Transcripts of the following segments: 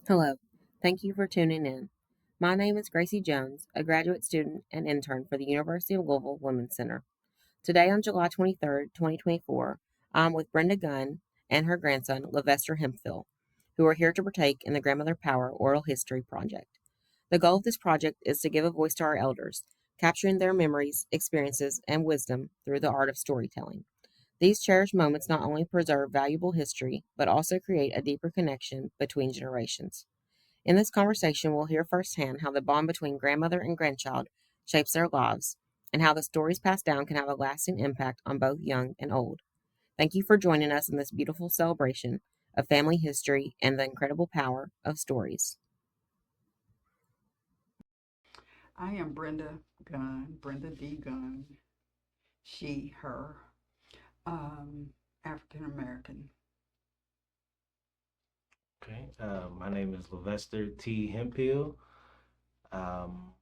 Hello, thank you for tuning in. My name is Gracie Jones, a graduate student and intern for the University of Louisville Women's Center. Today on July 23rd, 2024, I'm with Brenda Gunn and her grandson, Levester Hemphill, who are here to partake in the Grandmother Power Oral History Project. The goal of this project is to give a voice to our elders, capturing their memories, experiences, and wisdom through the art of storytelling. These cherished moments not only preserve valuable history, but also create a deeper connection between generations. In this conversation, we'll hear firsthand how the bond between grandmother and grandchild shapes their lives, and how the stories passed down can have a lasting impact on both young and old. Thank you for joining us in this beautiful celebration of family history and the incredible power of stories. I am Brenda Gunn, Brenda D. Gunn, she, her, African American. Okay. My name is Levester T. Hemphill. Um,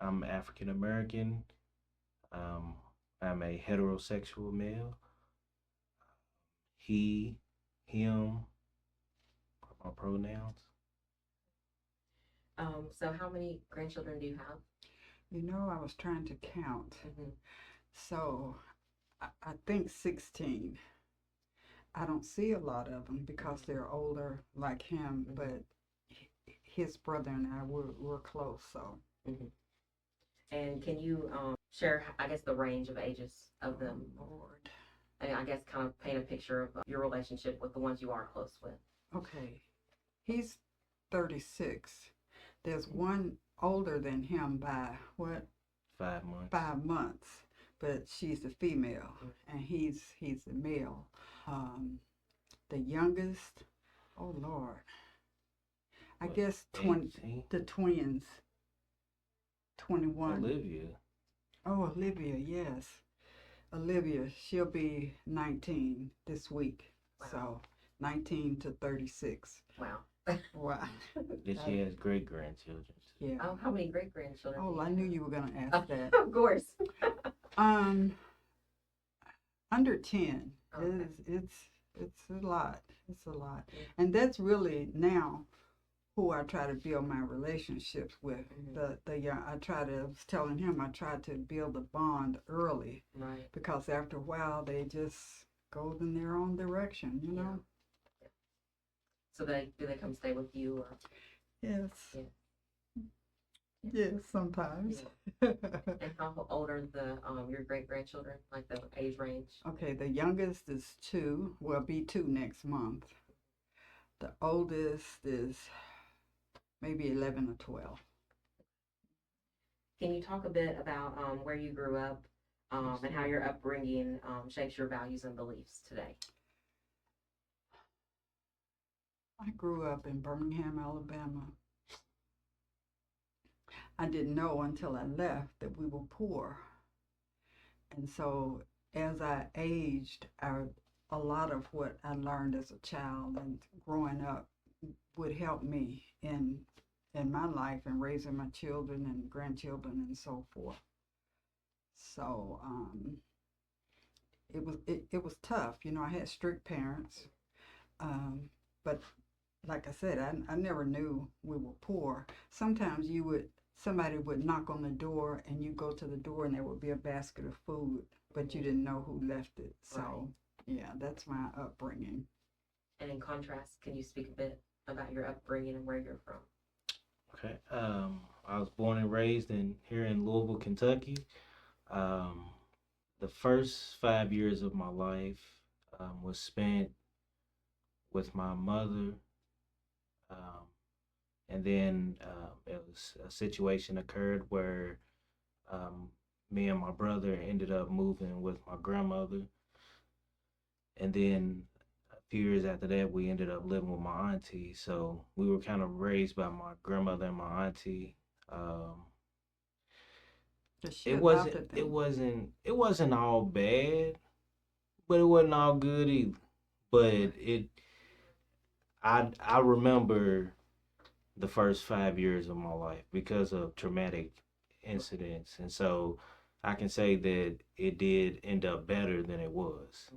I'm African American. Um, I'm a heterosexual male. He, him, my pronouns. So how many grandchildren do you have? You know, I was trying to count. Mm-hmm. So I think 16. I don't see a lot of them because they're older like him, but his brother and I were close. So, Mm-hmm. And can you share, I guess, the range of ages of them? Lord. And I guess kind of paint a picture of your relationship with the ones you are close with. Okay. He's 36. There's one older than him by what? 5 months. 5 months, but she's a female and he's a male. Um, the youngest, oh Lord, I What, guess 20. 18? The twins, 21. Olivia. Oh, Olivia, yes, Olivia. She'll be 19 this week. Wow. So 19 to 36. Wow. Wow. That she has great grandchildren. Yeah. Oh, how many great grandchildren? Oh, I knew you were gonna ask that. Of course. Um, under 10. Okay. It's a lot. It's a lot. And that's really now who I try to build my relationships with. The young, I was telling him I try to build a bond early. Right. Because after a while they just go in their own direction, you know? Yeah. So do they come stay with you or? Yes. Yeah. Yes, sometimes. Yeah. And how old are your great grandchildren? Like the age range? Okay, the youngest is 2. Will be 2 next month. The oldest is maybe 11 or 12. Can you talk a bit about where you grew up and how your upbringing shapes your values and beliefs today? I grew up in Birmingham, Alabama. I didn't know until I left that we were poor. And so as I aged, a lot of what I learned as a child and growing up would help me in my life and raising my children and grandchildren and so forth. So it was tough. You know, I had strict parents, but like I said, I never knew we were poor. Sometimes somebody would knock on the door and you go to the door and there would be a basket of food, but you didn't know who left it. So yeah, that's my upbringing. And in contrast, can you speak a bit about your upbringing and where you're from? Okay. I was born and raised here in Louisville, Kentucky. Um, the first 5 years of my life was spent with my mother. Um, and then it was a situation occurred where um, me and my brother ended up moving with my grandmother. And then a few years after that, we ended up living with my auntie. So we were kind of raised by my grandmother and my auntie. Um, She it wasn't adopted it them. wasn't it wasn't all bad, but it wasn't all good either. But I remember the first 5 years of my life because of traumatic incidents, and so I can say that it did end up better than it was.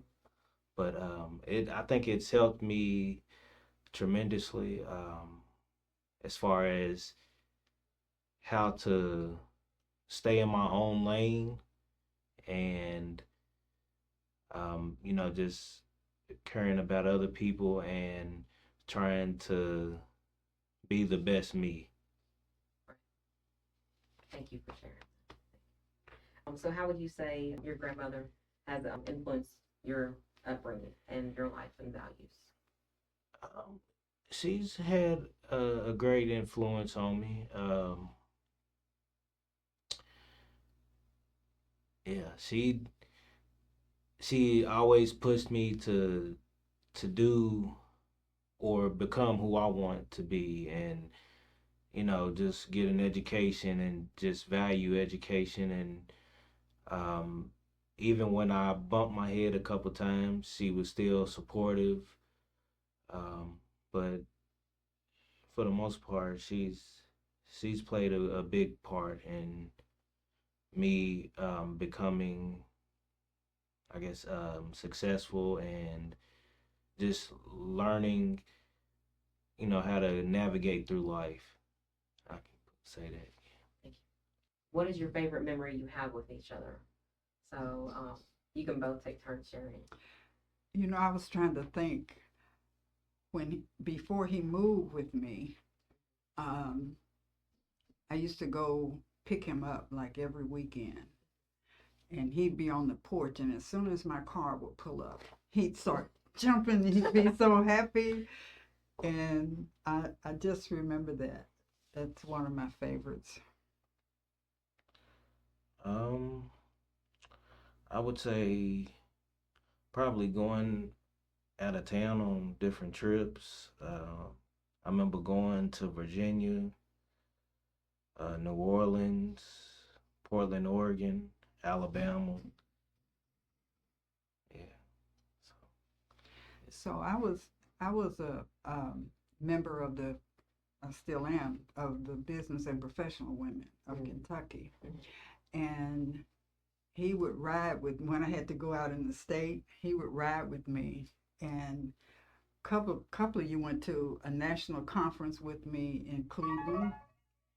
But it I think it's helped me tremendously. as far as how to stay in my own lane and just caring about other people and trying to be the best me. Thank you for sharing. So how would you say your grandmother has influenced your upbringing and your life and values? Um, she's had a great influence on me. Yeah, she always pushed me to do or become who I want to be, and just get an education and just value education. And um, even when I bumped my head a couple times, she was still supportive. But for the most part, she's played a big part in me becoming, I guess, successful and just learning, how to navigate through life. I can say that. Thank you. What is your favorite memory you have with each other? So you can both take turns sharing. I was trying to think before he moved with me, um, I used to go pick him up like every weekend. And he'd be on the porch, and as soon as my car would pull up, he'd start jumping. He'd be so happy. And I just remember that. That's one of my favorites. Um, I would say probably going out of town on different trips. I remember going to Virginia, New Orleans, Portland, Oregon, Alabama. Yeah. So So I was a member of the I still am of the Business and Professional Women of Kentucky, and he would ride with when I had to go out in the state. He would ride with me, and couple of you went to a national conference with me in Cleveland.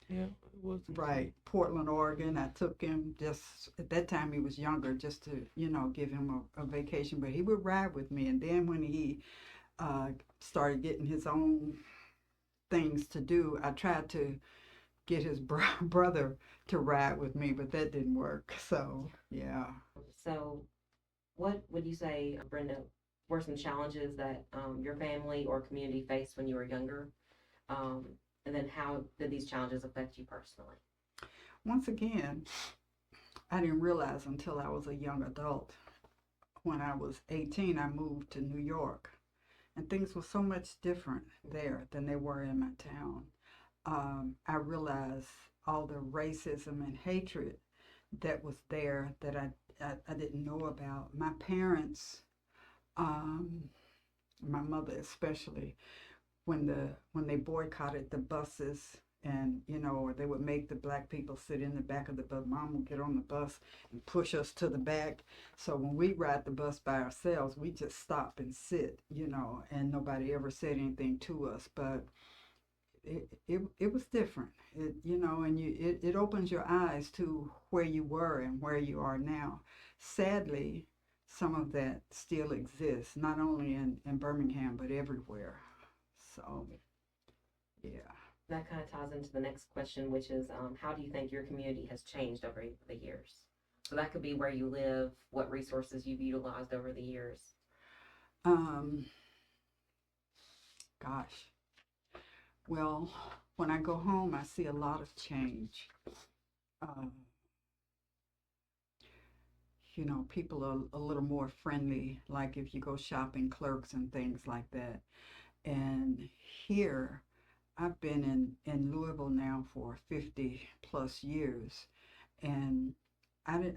yeah, it was. Right, Portland, Oregon. I took him just at that time he was younger, just to give him a vacation. But he would ride with me, and then when he started getting his own things to do, I tried to get his brother to ride with me, but that didn't work. So yeah. So what would you say, Brenda, were some challenges that your family or community faced when you were younger? Um, and then how did these challenges affect you personally? Once again, I didn't realize until I was a young adult. When I was 18, I moved to New York, and things were so much different there than they were in my town. I realized all the racism and hatred that was there that I didn't know about. My parents, um, my mother especially, when they boycotted the buses, and or they would make the black people sit in the back of the bus. Mom would get on the bus and push us to the back. So when we ride the bus by ourselves, we just stop and sit, and nobody ever said anything to us. But it was different. And it opens your eyes to where you were and where you are now. Sadly, some of that still exists, not only in Birmingham but everywhere. So yeah. That kind of ties into the next question, which is how do you think your community has changed over the years? So that could be where you live, what resources you've utilized over the years. Um, Gosh. Well, when I go home, I see a lot of change. Um, People are a little more friendly, like if you go shopping, clerks and things like that. And here, I've been in Louisville now for 50 plus years, and I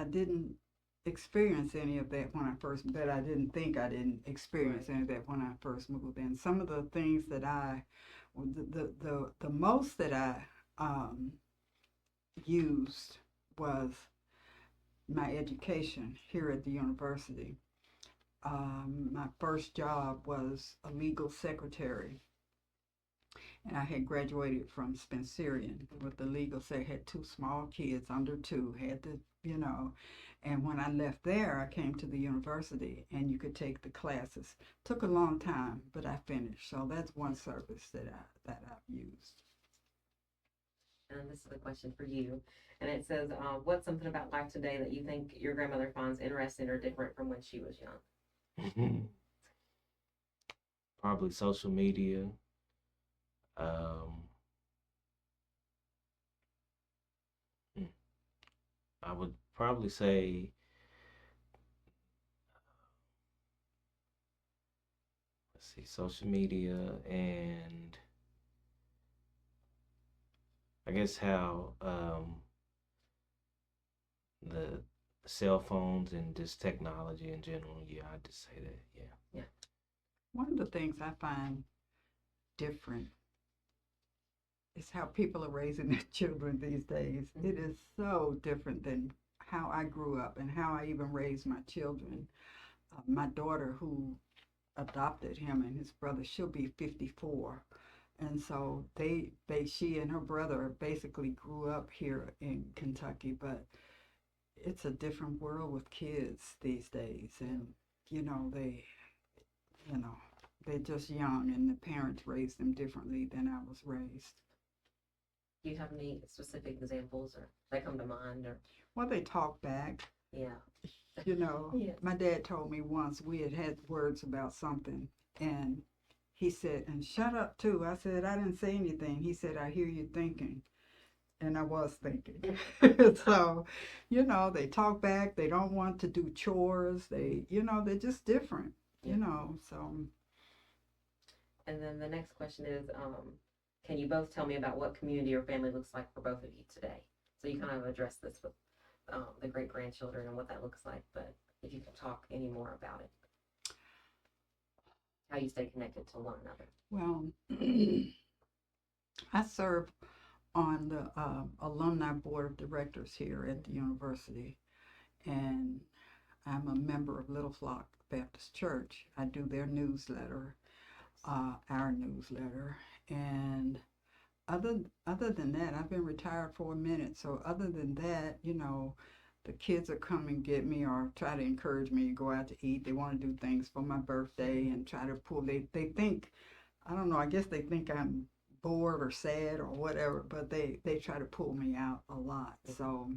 didn't experience any of that when I first, but I didn't think I didn't experience any of that when I first moved in. Some of the things that the most that I um, used was my education here at the university. My first job was a legal secretary, And I had graduated from Spencerian with the legal say had two small kids under two, had to, and when I left there, I came to the university and you could take the classes. Took a long time, but I finished. So that's one service that I've used. And this is a question for you. And it says, what's something about life today that you think your grandmother finds interesting or different from when she was young? Probably social media. Um, hmm, I would probably say, let's see, social media and I guess how the cell phones and just technology in general. Yeah, I'd just say that. Yeah. Yeah. One of the things I find different is how people are raising their children these days. Mm-hmm. It is so different than how I grew up and how I even raised my children. My daughter, who adopted him and his brother, she'll be 54. And so she and her brother basically grew up here in Kentucky, but it's a different world with kids these days. And, you know, they, you know, they're just young and the parents raise them differently than I was raised. Do you have any specific examples or that come to mind or? Well, they talk back. Yeah. Yes. My dad told me once we had words about something and he said, and shut up too. I said, I didn't say anything. He said, I hear you thinking. And I was thinking. So, they talk back. They don't want to do chores. They're just different, so. And then the next question is, can you both tell me about what community or family looks like for both of you today? So you kind of addressed this with the great grandchildren and what that looks like, but if you can talk any more about it, how you stay connected to one another. Well, I serve on the alumni board of directors here at the university, and I'm a member of Little Flock Baptist Church. I do their newsletter, our newsletter, and other than that, I've been retired for a minute. So other than that, the kids will come and get me or try to encourage me to go out to eat. They want to do things for my birthday and try to pull. They think, I don't know. I guess they think I'm bored or sad or whatever, but they try to pull me out a lot. So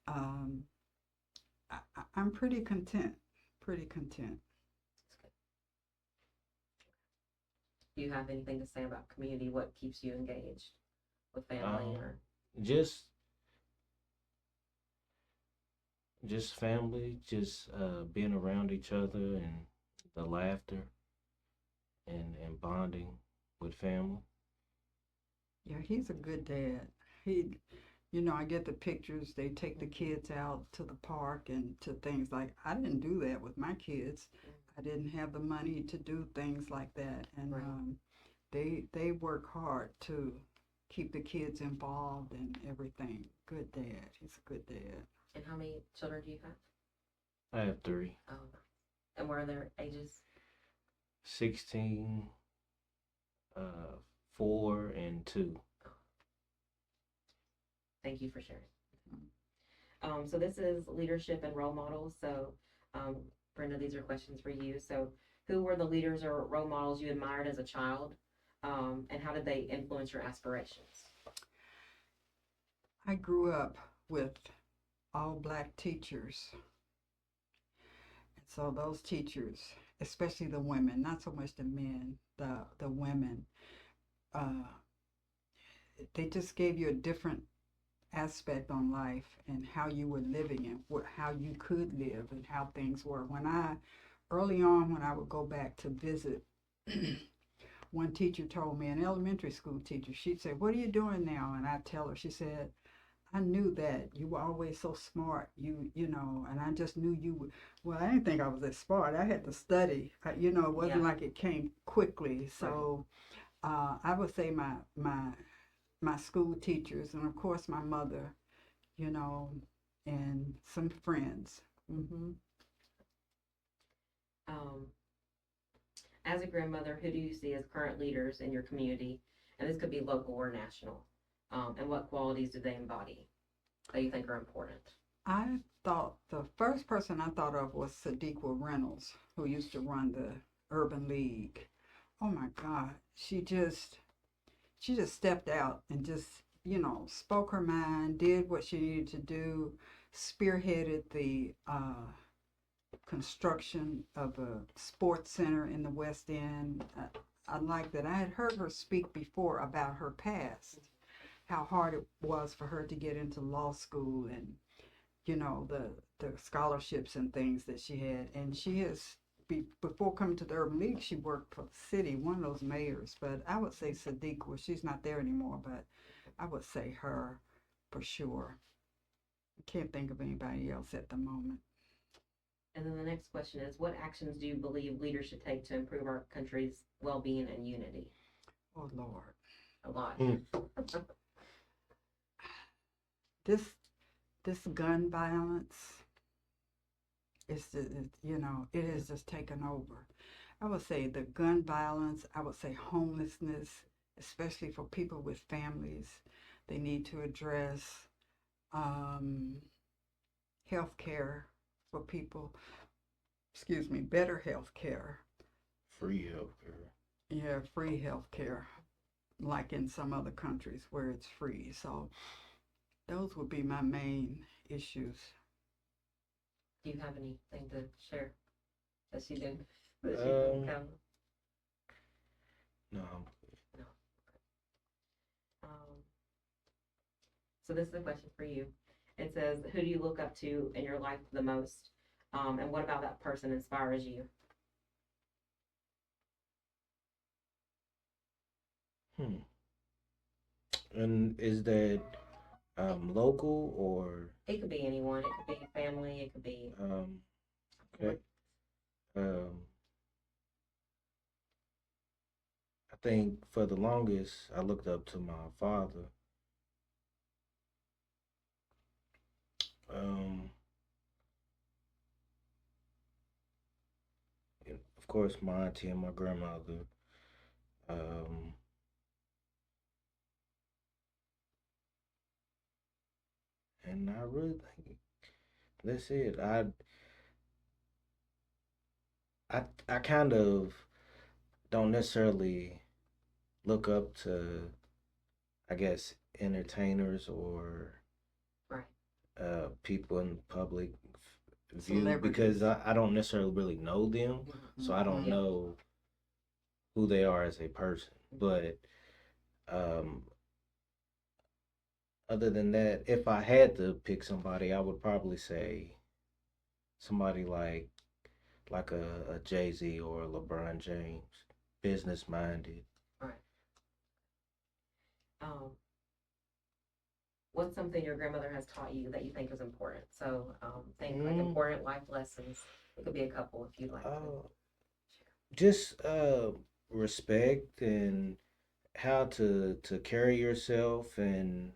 um, I'm pretty content. Pretty content. Do you have anything to say about community? What keeps you engaged with family or? Just family, just being around each other and the laughter and bonding with family. Yeah, he's a good dad. I get the pictures. They take the kids out to the park and to things like I didn't do that with my kids. I didn't have the money to do things like that, and right. They work hard to keep the kids involved and everything. Good dad. He's a good dad. And how many children do you have? I have 3. Oh, and what are their ages? 16, 4, and 2. Thank you for sharing. So this is leadership and role models. So, Brenda, these are questions for you. So, who were the leaders or role models you admired as a child, and how did they influence your aspirations? I grew up with all black teachers. And so those teachers, especially the women, not so much the men, the women, they just gave you a different aspect on life and how you were living and how you could live and how things were. Early on when I would go back to visit, one teacher told me, an elementary school teacher, she'd say, what are you doing now? And I'd tell her, she said, I knew that you were always so smart, and I just knew you would. Well, I didn't think I was that smart. I had to study. It wasn't like it came quickly. So I would say my school teachers, and of course my mother, and some friends. Mm-hmm. As a grandmother, who do you see as current leaders in your community, and this could be local or national. And what qualities do they embody that you think are important? I thought the first person I thought of was Sadiqa Reynolds, who used to run the Urban League. Oh my God, she just stepped out and just, spoke her mind, did what she needed to do, spearheaded the construction of a sports center in the West End. I like that. I had heard her speak before about her past, how hard it was for her to get into law school, and the scholarships and things that she had. And she has, before coming to the Urban League, she worked for the city, one of those mayors. But I would say Sadiq, well, she's not there anymore, but I would say her for sure. I can't think of anybody else at the moment. And then the next question is, what actions do you believe leaders should take to improve our country's well-being and unity? Oh Lord, A lot. this this gun violence is, it has just taken over. I would say the gun violence. I would say homelessness, especially for people with families. They need to address um, health care for people. Excuse me, better health care. Free healthcare. Yeah, free health care, like in some other countries where it's free. So those would be my main issues. Do you have anything to share that you do? That you Um, think, no. no. Um, so this is a question for you. It says, who do you look up to in your life the most? And what about that person inspires you? Hmm. And is that local or It could be anyone. It could be family. It could be okay? Um, I think for the longest I looked up to my father. Um, and of course, my auntie and my grandmother. Um, and I really think that's it. I kind of don't necessarily look up to, I guess, entertainers or right. people in public view because Celebrities. I don't necessarily really know them, so I don't Mm-hmm. know who they are as a person. But um, other than that, if I had to pick somebody, I would probably say somebody like a Jay Z or a LeBron James, business minded. Right. Um, what's something your grandmother has taught you that you think is important? So think like Mm, important life lessons. It could be a couple if you'd like to uh, share. just respect and how to carry yourself and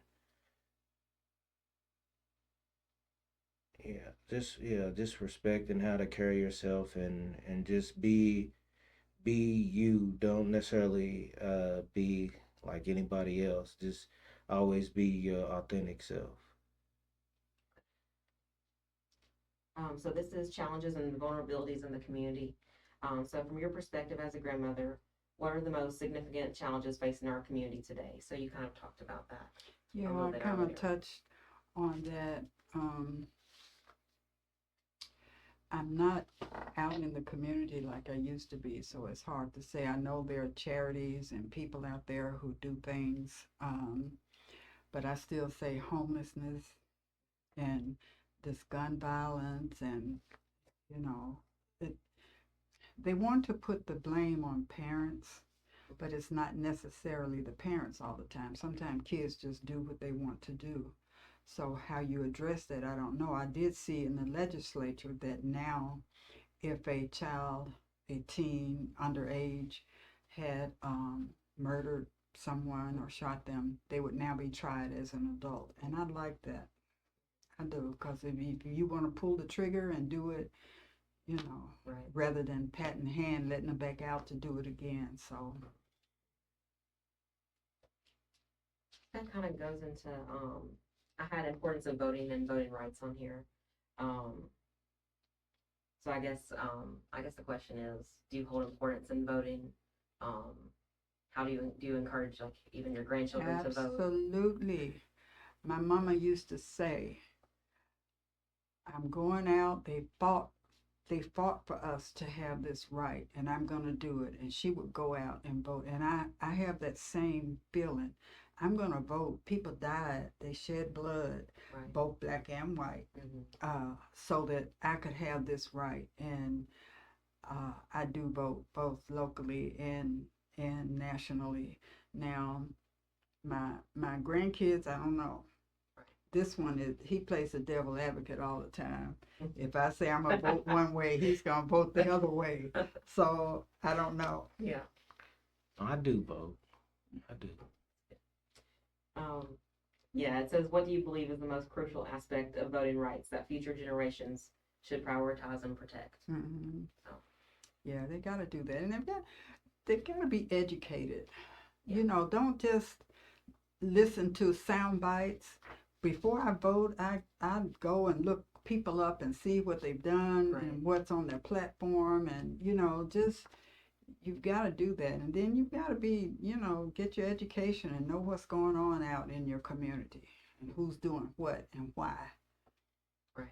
just respect and how to carry yourself and just be you. Don't necessarily be like anybody else. Just always be your authentic self. So this is challenges and vulnerabilities in the community. So from your perspective as a grandmother, what are the most significant challenges facing our community today? So you kind of talked about that a Yeah, little I bit kind of earlier. touched on that. I'm not out in the community like I used to be, so it's hard to say. I know there are charities and people out there who do things, but I still say homelessness and this gun violence, and you know, it, they want to put the blame on parents, but it's not necessarily the parents all the time. Sometimes kids just do what they want to do. So how you address that, I don't know. I did see in the legislature that now if a child, a teen underage, had murdered someone or shot them, they would now be tried as an adult. And I like that. I do, because if you want to pull the trigger and do it, Right. rather than patting hand, letting them back out to do it again. So that kind of goes into I had importance of voting and voting rights on here. Um, so I guess the question is, do you hold importance in voting? Um, how do you encourage like even your grandchildren to vote? Absolutely. My mama used to say, I'm going out. They fought for us to have this right, and I'm going to do it. And she would go out and vote. And I have that same feeling. I'm going to vote. People died. They shed blood, Right. both black and white, so that I could have this right. And I do vote both locally and nationally. Now, my grandkids, I don't know. This one is he plays the devil advocate all the time. If I say I'm gonna vote one way, he's gonna vote the other way. So I don't know. Yeah. I do vote. I do. Um, yeah, it says, what do you believe is the most crucial aspect of voting rights that future generations should prioritize and protect? Mm-hmm. Oh. Yeah, they got to do that, and they've got to be educated. Yeah. You know, don't just listen to sound bites. Before I vote, I go and look people up and see what they've done Right. and what's on their platform, and just you've got to do that, and then you've got to be get your education and know what's going on out in your community and who's doing what and why. Right.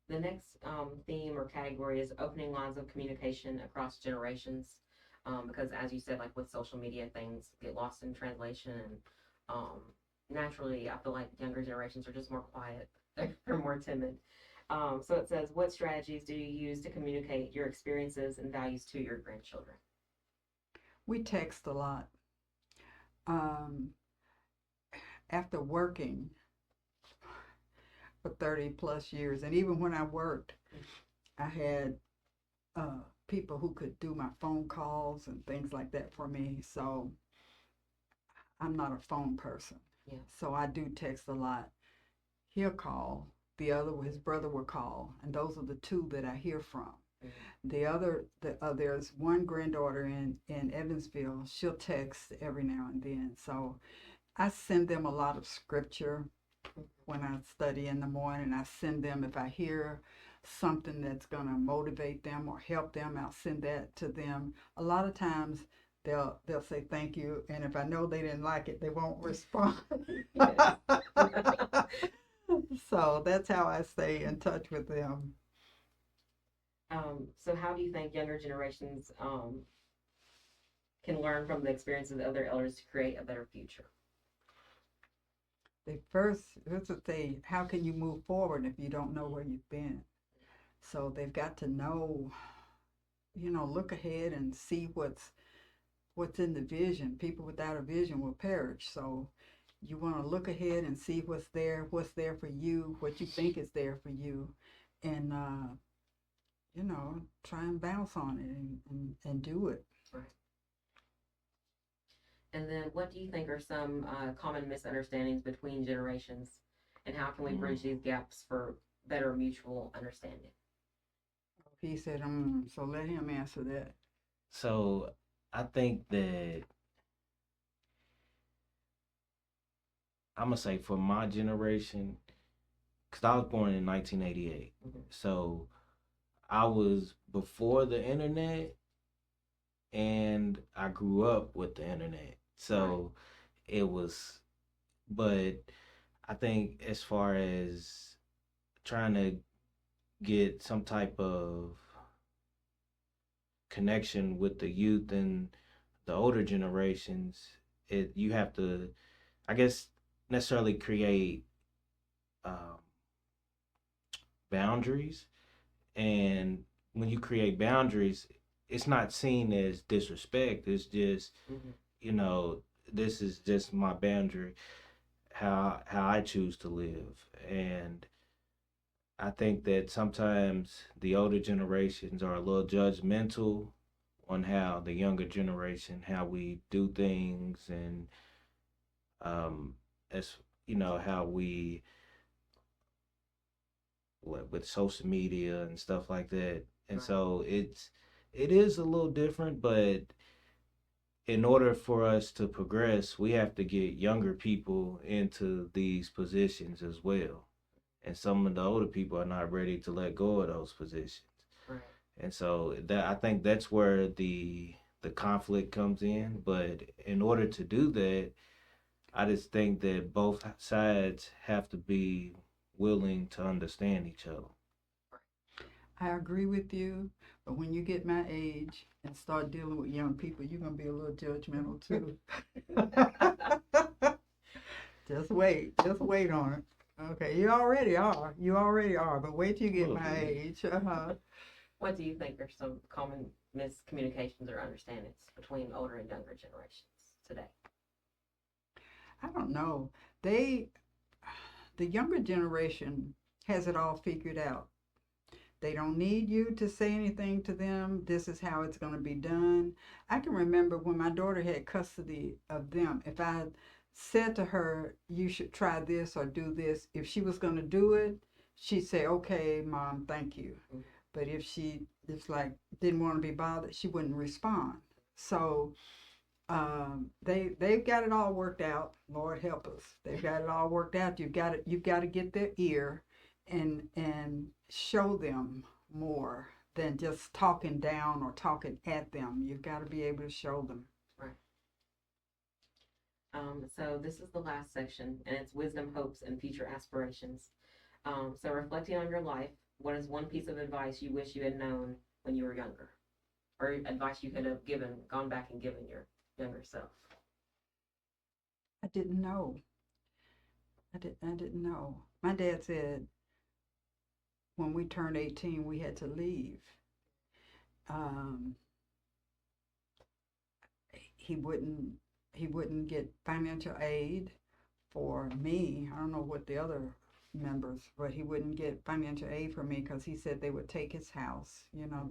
The next theme or category is opening lines of communication across generations. Because as you said, like with social media, things get lost in translation, and naturally, I feel like younger generations are just more quiet. They're more timid. So it says, what strategies do you use to communicate your experiences and values to your grandchildren? We text a lot. Um, After working for 30 plus years, and even when I worked, I had people who could do my phone calls and things like that for me. So I'm not a phone person. Yeah. So I do text a lot. He'll call. His brother will call, and those are the two that I hear from. Mm-hmm. There's one granddaughter in Evansville. She'll text every now and then. So I send them a lot of scripture when I study in the morning. I send them, if I hear something that's going to motivate them or help them, I'll send that to them. A lot of times they'll say thank you, and if I know they didn't like it, they won't respond. So that's how I stay in touch with them. So how do you think younger generations can learn from the experiences of other elders to create a better future? That's what they, how can you move forward if you don't know where you've been? So they've got to know, look ahead and see what's in the vision. People without a vision will perish. So you want to look ahead and see what's there for you, what you think is there for you, and try and bounce on it and do it. Right. And then what do you think are some common misunderstandings between generations, and how can we bridge these gaps for better mutual understanding? He said, so let him answer that. So I think that I'm gonna say for my generation, because I was born in 1988, Mm-hmm. so I was before the internet, and I grew up with the internet. So right. It was, but I think as far as trying to get some type of connection with the youth and the older generations, you have to, I guess, necessarily create um, boundaries. And when you create boundaries, it's not seen as disrespect. It's just, this is just my boundary, how I choose to live. And I think that sometimes the older generations are a little judgmental on how the younger generation, how we do things, and as how we with social media and stuff like that. And right. So it is a little different, but in order for us to progress, we have to get younger people into these positions as well. And some of the older people are not ready to let go of those positions. Right. And so that I think that's where the conflict comes in. But in order to do that, I just think that both sides have to be willing to understand each other. I agree with you, but when you get my age and start dealing with young people, you're gonna be a little judgmental too. Just wait on it. Okay, you already are. You already are, but wait till you get my age. What do you think are some common miscommunications or understandings between older and younger generations today? I don't know. They, the younger generation has it all figured out. They don't need you to say anything to them. This is how it's going to be done. I can remember when my daughter had custody of them, if I said to her, you should try this or do this, if she was going to do it, she'd say, okay, Mom, thank you. But if she just like didn't want to be bothered, she wouldn't respond. So they've got it all worked out. Lord help us. They've got it all worked out. You've got to get their ear and show them more than just talking down or talking at them. You've got to be able to show them. Right. So this is the last section, and it's wisdom, hopes, and future aspirations. So reflecting on your life, what is one piece of advice you wish you had known when you were younger, or advice you could have gone back and given your younger self? I didn't know. I didn't know. My dad said when we turned 18, we had to leave. Um, he wouldn't he wouldn't get financial aid for me. I don't know what the other members, but he wouldn't get financial aid for me because he said they would take his house. You know,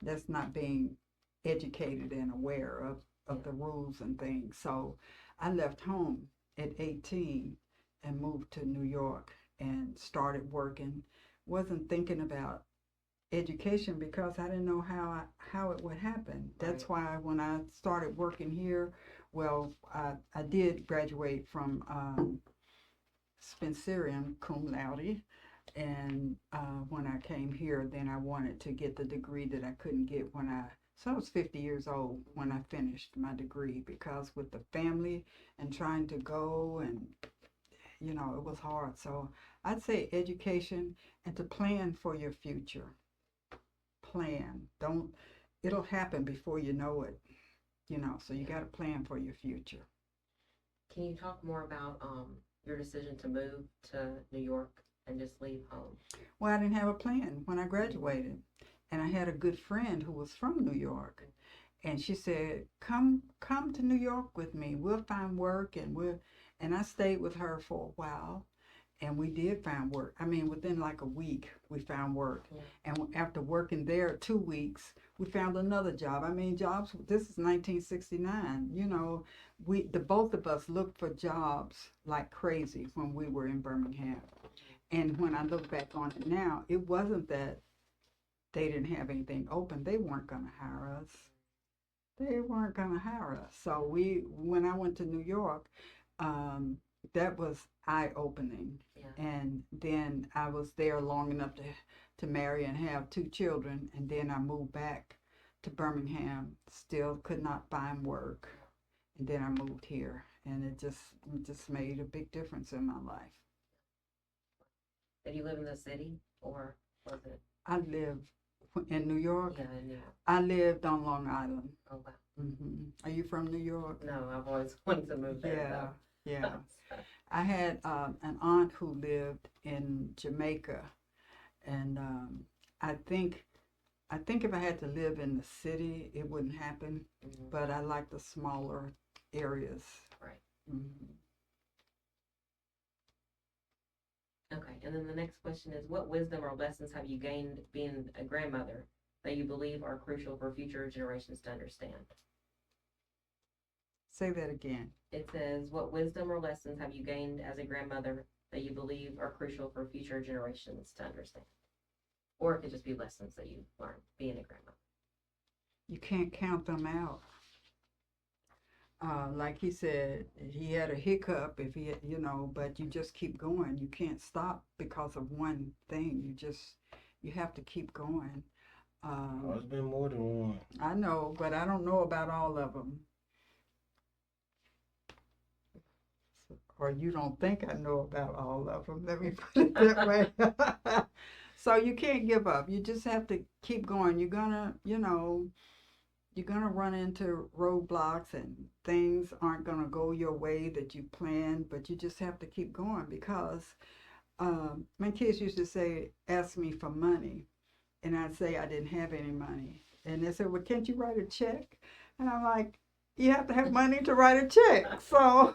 that's not being educated and aware of the rules and things. So I left home at 18 and moved to New York and started working. Wasn't thinking about education because I didn't know how it would happen. That's why when I started working here, well, I did graduate from Spencerian cum laude, and when I came here, then I wanted to get the degree that I couldn't get when so I was 50 years old when I finished my degree because with the family and trying to go and it was hard. So I'd say education and to plan for your future. Plan. Don't, it'll happen before you know it, so you got to plan for your future. Can you talk more about your decision to move to New York and just leave home? Well, I didn't have a plan when I graduated. And I had a good friend who was from New York. And she said, come to New York with me. We'll find work and I stayed with her for a while. And we did find work. I mean, within like a week, we found work. Yeah. And after working there 2 weeks, we found another job. I mean, jobs, this is 1969. The both of us looked for jobs like crazy when we were in Birmingham. And when I look back on it now, it wasn't that they didn't have anything open. They weren't going to hire us. So when I went to New York, that was eye-opening. Yeah. And then I was there long enough to marry and have 2 children. And then I moved back to Birmingham, still could not find work. And then I moved here, and it just made a big difference in my life. Did you live in the city, or was it? I lived in New York. Yeah, in New York. I lived on Long Island. Oh, wow. Mm-hmm. Are you from New York? No, I've always wanted to move there. Yeah. I had an aunt who lived in Jamaica, and I think if I had to live in the city, it wouldn't happen. Mm-hmm. But I like the smaller areas. Right. Mm-hmm. Okay, and then the next question is, what wisdom or lessons have you gained being a grandmother that you believe are crucial for future generations to understand? Say that again. It says, what wisdom or lessons have you gained as a grandmother that you believe are crucial for future generations to understand? Or it could just be lessons that you learned being a grandmother. You can't count them out. like he said, he had a hiccup if he, but you just keep going. You can't stop because of one thing. You have to keep going. Oh, it's been more than one. I know, but I don't know about all of them. Or you don't think I know about all of them. Let me put it that way. So you can't give up. You just have to keep going. You're gonna run into roadblocks and things aren't gonna go your way that you planned, but you just have to keep going because my kids used to say, ask me for money, and I'd say I didn't have any money. And they said, well, can't you write a check? And I'm like, you have to have money to write a check. So,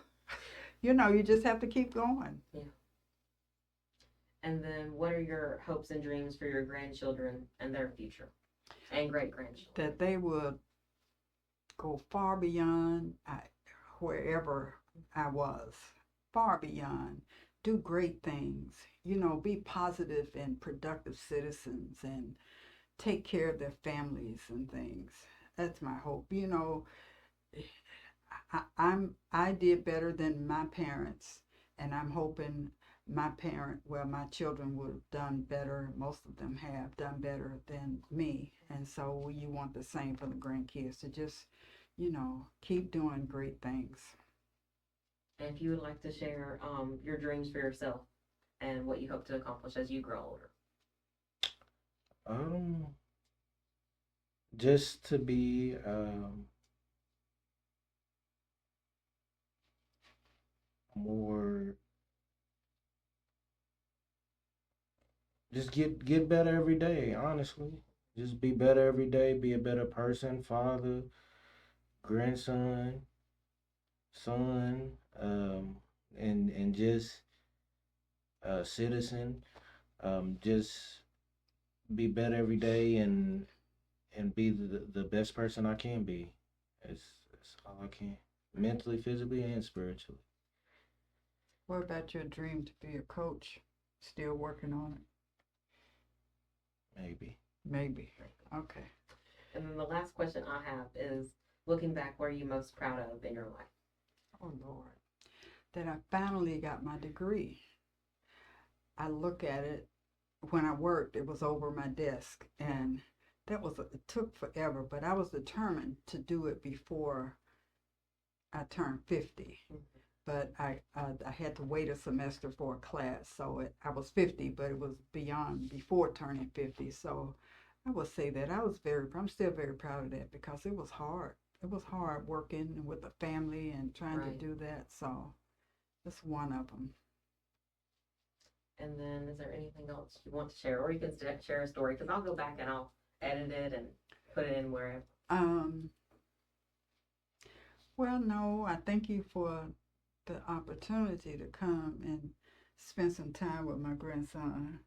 you just have to keep going. Yeah. And then what are your hopes and dreams for your grandchildren and their future and great grandchildren? That they would go far beyond wherever I was, far beyond, do great things, be positive and productive citizens and take care of their families and things. That's my hope. I did better than my parents, and I'm hoping my children would have done better. Most of them have done better than me, and so you want the same for the grandkids to just, keep doing great things. And if you would like to share your dreams for yourself and what you hope to accomplish as you grow older. Um, just to be more, just get better every day. Honestly, just be better every day. Be a better person, father, grandson, son, and just a citizen. Just be better every day and be the best person I can be. It's all I can, mentally, physically, and spiritually. What about your dream to be a coach? Still working on it? Maybe. Maybe. Okay. And then the last question I have is looking back, what are you most proud of in your life? Oh, Lord. That I finally got my degree. I look at it when I worked, it was over my desk, and it took forever, but I was determined to do it before I turned 50. But I had to wait a semester for a class, so I was 50, but it was before turning 50. So I would say that I'm still very proud of that because it was hard. It was hard working with a family and trying to do that. So that's one of them. And then is there anything else you want to share? Or you can share a story because I'll go back and I'll edit it and put it in wherever. Well, no, I thank you for the opportunity to come and spend some time with my grandson.